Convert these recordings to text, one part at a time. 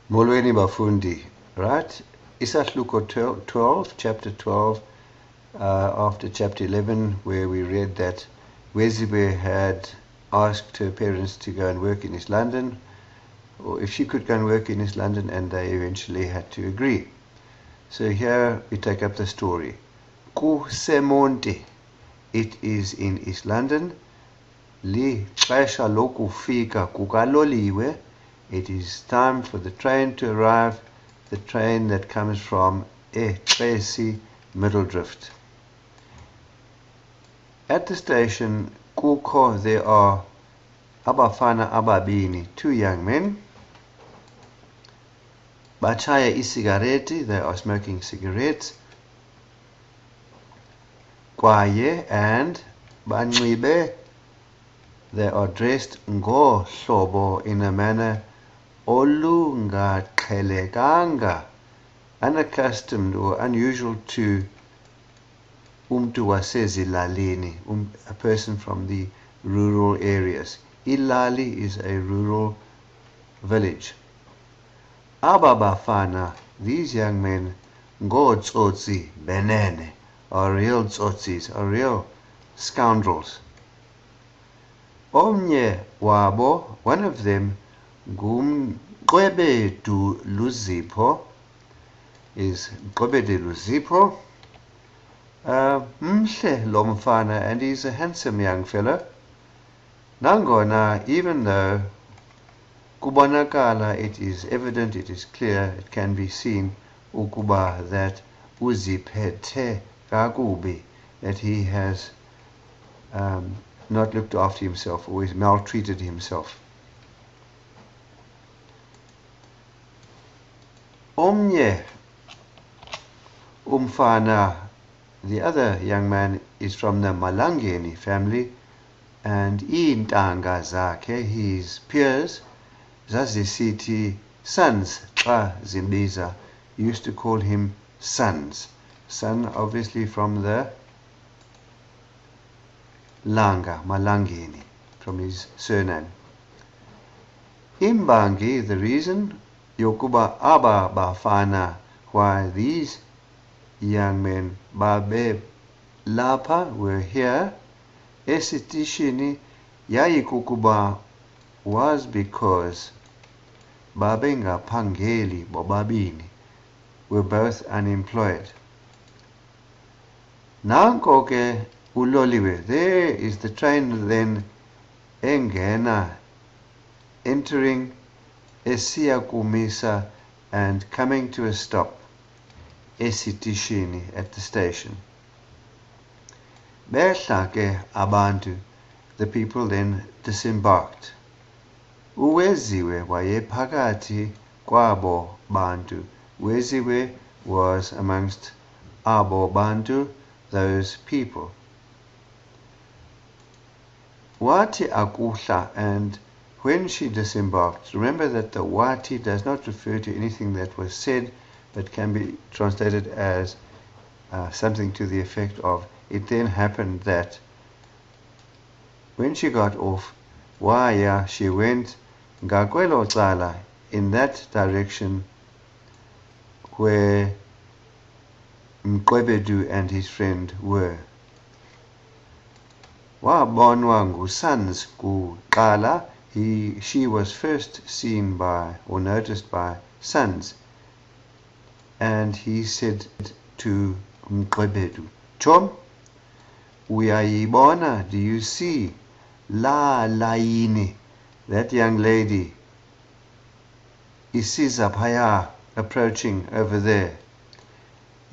Molweni bafundi, right? Isahluko 12, chapter 12, after chapter 11, where we read that Weziwe had asked her parents to go and work in East London, or if she could go and work in East London, and they eventually had to agree. So here we take up the story. Kusemonti, it is in East London. Lixesha lokufika kukaloliwe. It is time for the train to arrive, the train that comes from eXesi Middledrift. At the station, kukho, there are abafana ababini, two young men. Bachaya isigareti, they are smoking cigarettes. Kwaye and banxibe, they are dressed ngohlobo, in a manner olungaqhelekanga, unaccustomed or unusual to umntu wasezilalini, a person from the rural areas. Ilali is a rural village. Aba bafana, these young men, ngotsotsi benene, are real tsotsis, are real scoundrels. Omnye wabo, one of them, Mqwebedu Luzipho, is Mqwebedu Luzipho. Mhle lomfana, and he's a handsome young fellow. Nangona, even though kubonakala, it is evident, it is clear, it can be seen, ukuba, that uziphethe kakubi, that he has not looked after himself, or he's maltreated himself. Omnye umfana, the other young man, is from the Malangeni family, and iintanga zakhe, his peers, zazisithi sons xa zimbiza, used to call him sons. Son, obviously, from the Langa, Malangeni, from his surname. Imbangi, the reason, yokuba aba bafana, why these young men, babe lapa, were here, esitishini yayikukuba, was because babe ngaphangeli bobabini, were both unemployed. Nanko ke uloliwe, there is the train then engena, entering esiya kumisa, and coming to a stop, esitishini, at the station. Behla ke abantu, the people then disembarked. Uweziwe wayephakathi kwabo bantu. Weziwe was amongst abo bantu, those people. Wati akuhla, and when she disembarked, remember that the wati does not refer to anything that was said, but can be translated as something to the effect of, it then happened that when she got off, waya, she went ngakwelo cala, in that direction where Mqwebedu and his friend were. Wabonwa ngusans kuqala, she was first seen by, or noticed by, Sons, and he said to Mqwebedu, Chom, uyayibona, do you see la layini, that young lady, isiza phaya, approaching over there.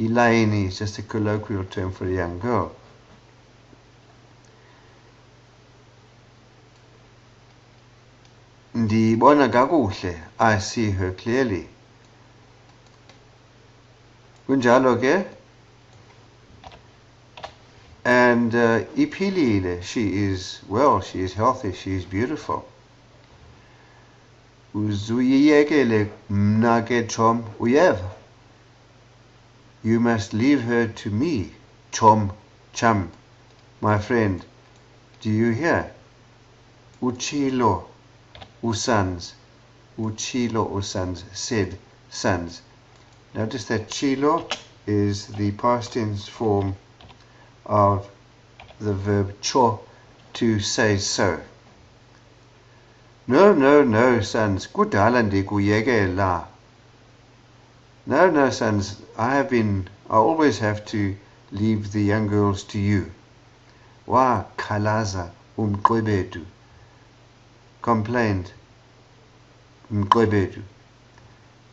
Ilayini is just a colloquial term for a young girl. Ndibona kakuhle, I see her clearly. Kunjalo ke? And iphilile, she is well, she is healthy, she is beautiful. Uzuyiyekele mna ke Chom, uyeva. You must leave her to me, Chom, chum, my friend. Do you hear? Uchilo, usans. uchilo or sons, said sons. Notice that chilo is the past tense form of the verb cho, to say so. No, no, no, sons. Kudala ndikuyekela. No, no, sons. I always have to leave the young girls to you. Wa khalaza Mqwebedu. Complained Mqwebedu.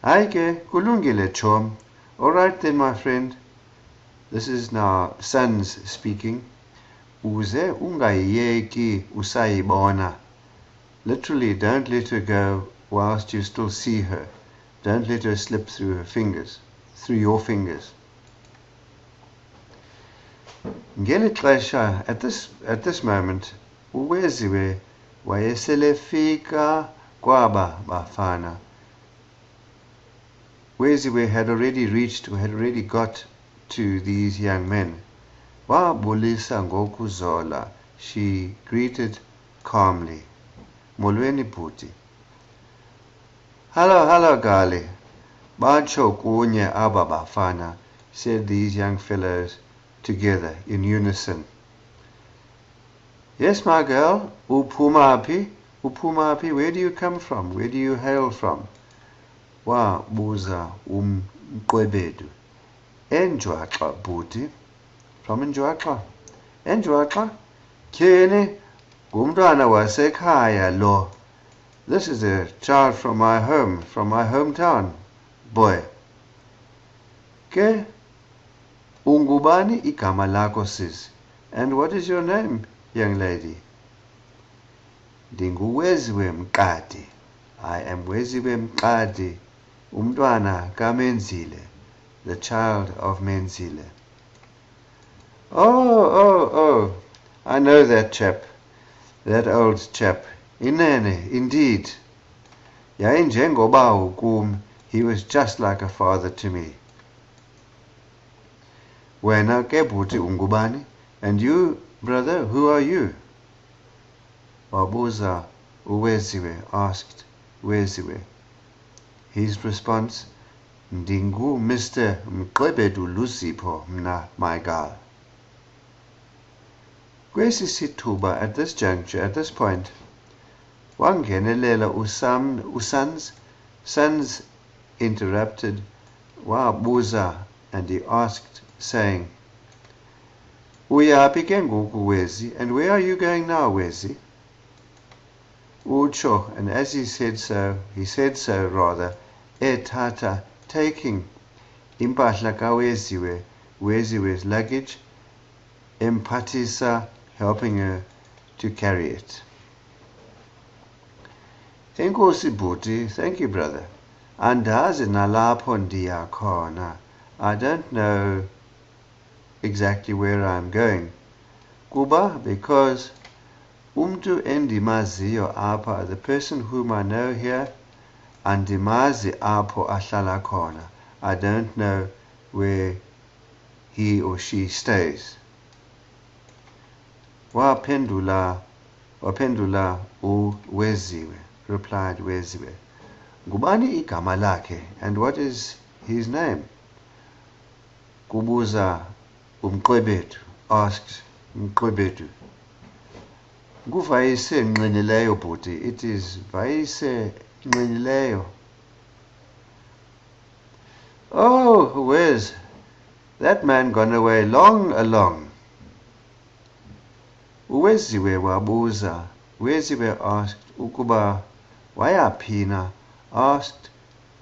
Haike kulungile chom. All right then, my friend. This is now sons speaking. Uze ungayeki usayibona. Literally, don't let her go whilst you still see her. Don't let her slip through your fingers. Ngeli xesha, at this moment, uWeziwe wayeselefika kwaba bafana. Weziwe had already got to these young men. Wabulisa ngokuzola. She greeted calmly. Molweni bhuti. Hello, Gali. Bacho kunye aba bafana, said these young fellows together in unison. Yes, my girl. Uphuma, where do you come from? Where do you hail from? Wabuza Mqwebedu. Enjwaxa bhuti. From Enjwaxa. Enjwaxa? Tyhini ngumntwana wasekhaya lo. This is a child from my hometown, boy. Ke ungubani igama lakho sis? And what is your name, young lady? NdinguWeziwe Mqadi. I am Weziwe Mqadi, umntwana kaMenzile, the child of Menzile. Oh, I know that chap, that old chap. Inene, indeed. Yayinjengoba ukum, he was just like a father to me. Wena ke bhuti ungubani? And you, brother, who are you? Wabuza uWeziwe, asked Weziwe. His response, Ndingu Mr. Mqwebedu Lusipho mna, my girl. Kwesi sithuba, at this juncture, at this point, wangenelela sons interrupted wabuza, and he asked, saying, Uyaphi ke ngoku Wezi, and where are you going now, Wezi? Ucho, and as he said so, etata, taking impahla kaWeziwe, Weziwe's luggage, emphathisa, helping her to carry it. Enkosi bhuti, thank you, brother. Andazi nalapho ndiya khona. I don't know exactly where I'm going. Kuba, because umtu endimaziyo apa, the person whom I know here, andimazi apho ahlala khona. I don't know where he or she stays. Wapendula uWeziwe, replied Weziwe. Ngubani igama lakhe, and what is his name? Kubuza Mqwebedu, asked Mqwebedu. Nguvayise Nqinileyo bhuti, it is Vayise Nqinileyo. Oh, where's that man gone away long along? uWeziwe wabuza. Weziwe asked ukuba wayaphina, asked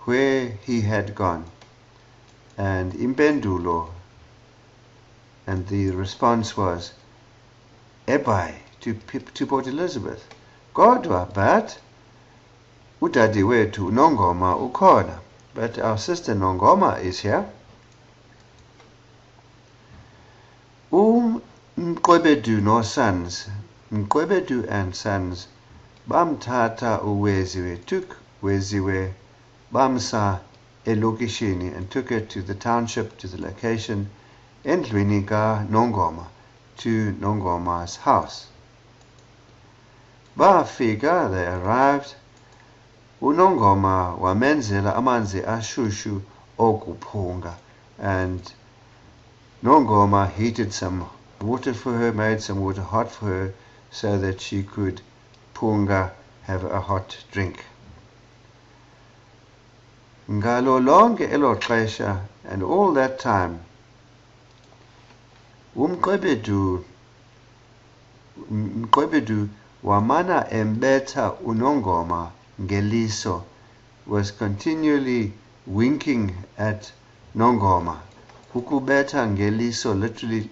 where he had gone. And impendulo, and the response was, Ebai, to Port Elizabeth. Kodwa, but udadewethu Nongoma ukhona. But our sister Nongoma is here. Mqwebedu no sons, Mqwebedu and sons, bamthatha uWeziwe, took Weziwe, bamsa elokishini, and took her to the township, to the location, endlwini kaNongoma, to Nongoma's house. Bafika, they arrived. unongoma wamenzela amanzi ashushu okuphunga, and Nongoma heated some water for her, made some water hot for her, so that she could punga, have a hot drink. Ngalo lonke elo xesha, and all that time, Mqwebedu wamana embeta unongoma ngeliso, was continually winking at Nongoma. Ukubeta ngeliso,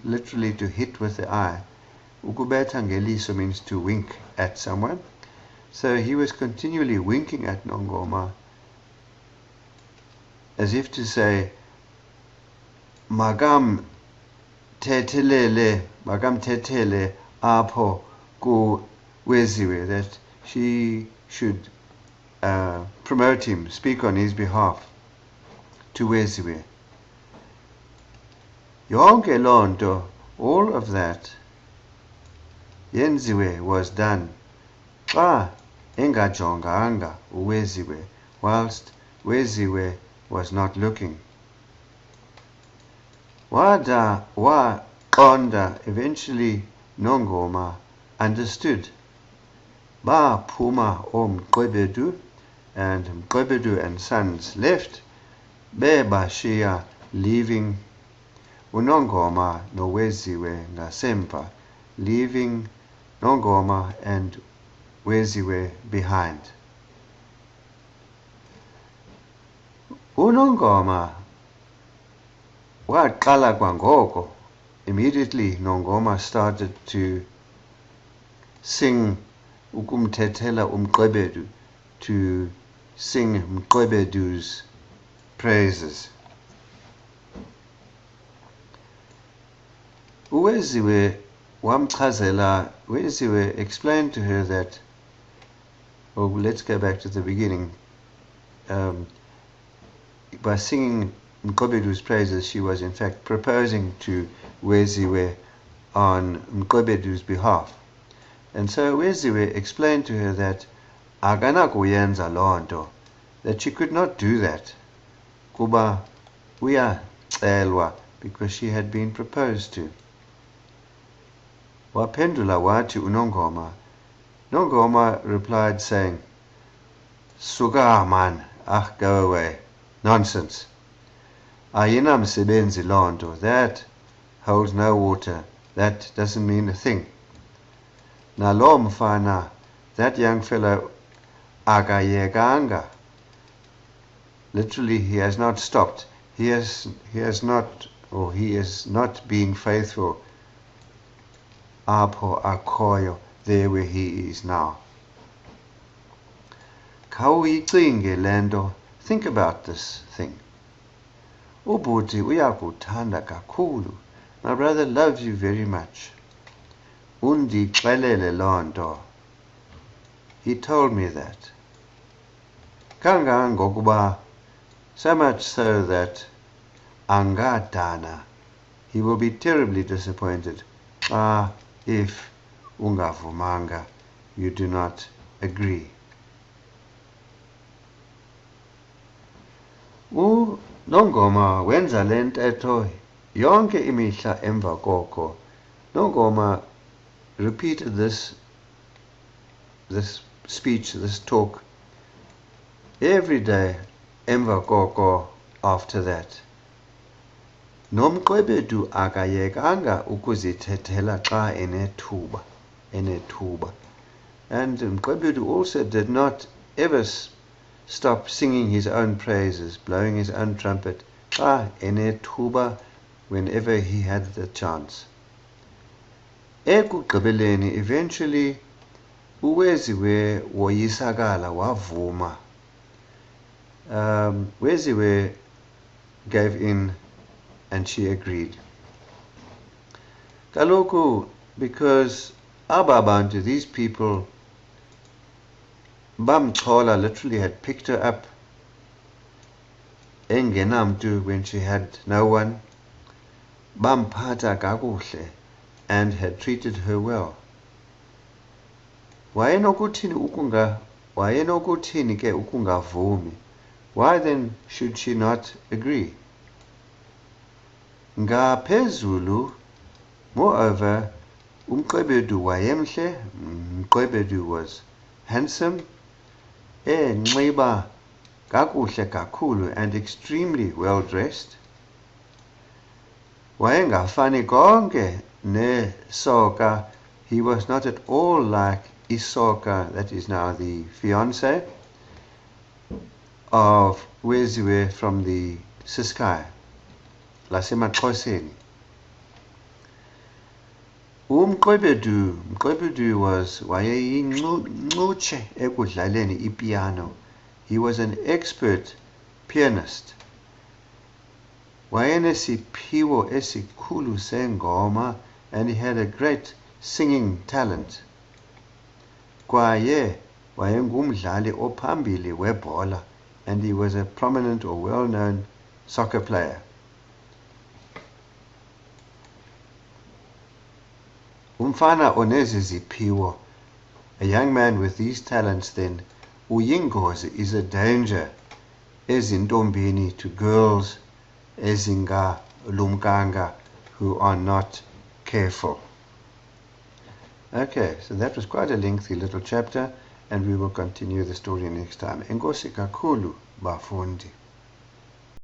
literally to hit with the eye. Ukubeta ngeliso means to wink at someone. So he was continually winking at Nongoma, as if to say, magam tetele apo ku Weziwe, that she should promote him, speak on his behalf to Weziwe. Yonke lonto, all of that, yenziwe, was done, xa engajonganga uWeziwe, whilst Weziwe was not looking. Wada waqonda, eventually Nongoma understood. Ba phuma Mqwebedu, and Mqwebedu and sons left, bebashiya, leaving unongoma noWeziwe ngasemva, leaving Nongoma and Weziwe behind. Unongoma waqala kwangoko. Immediately Nongoma started to sing ukumthethela Mqwebedu, to sing Mqwebedu's praises. Weziwe wamchazela, Weziwe explained to her that, well, let's go back to the beginning. By singing Mqwebedu's praises, she was in fact proposing to Weziwe on Mqwebedu's behalf. And so Weziwe explained to her that akanakuyenza lonto, that she could not do that, kuba uyacelwa, because she had been proposed to. Wapendula wati unongoma. Nongoma replied saying, Suka man, go away. Nonsense. Ayina msebenzi lonto. That holds no water. That doesn't mean a thing. Nalo mfana, that young fellow, akayekanga. Literally, he has not stopped. He is not being faithful. Apo akoyo, there where he is now. Khawuyicenge lento. Think about this thing. Ubhuti uyakuthanda kakhulu. My brother loves you very much. Undixelele lonto. He told me that. Kangangokuba, so much so that angadana, he will be terribly disappointed. If ungavumanga, you do not agree. Nongoma wenza lentetho yonke imihla emva koko. Nongoma repeated this speech, this talk, every day emva koko after that. Nomqwebedu akayekanga ukuzithethela xa enethuba. And Mqwebedu also did not ever stop singing his own praises, blowing his own trumpet, xa enethuba, whenever he had the chance. Ekugqibeleni, eventually, uWeziwe woyisakala, wavuma. Weziwe gave in, and she agreed. Kaloku, because ababantu, these people, bamchola, literally had picked her up engenamtu, when she had no one, bamphatha kakuhle, and had treated her well. Wayenokuthini wayenokuthini ke ukungavumi? Why then should she not agree? Ngaphezulu, moreover, Mqwebedu wayemhle, Mqwebedu was handsome, enxiba kakuhle kakhulu and extremely well dressed. Wayengafani konke neSoka. He was not at all like Isoka, that is now the fiancé of Weziwe from the Siskai, lasemaXhoseni. Mqwebedu was wayeyincutshe ekudlaleni ipiano. He was an expert pianist. Wayenesiphiwo esikhulu sengoma, and he had a great singing talent. Kwaye wayengumdlali ophambili webhola, and he was a prominent or well-known soccer player. Umfana onezi ziphiwo, a young man with these talents then, uyingozi, is a danger ezintombini, to girls ezingalumkanga, who are not careful. Okay, so that was quite a lengthy little chapter, and we will continue the story next time. Enkosi kakhulu, bafundi.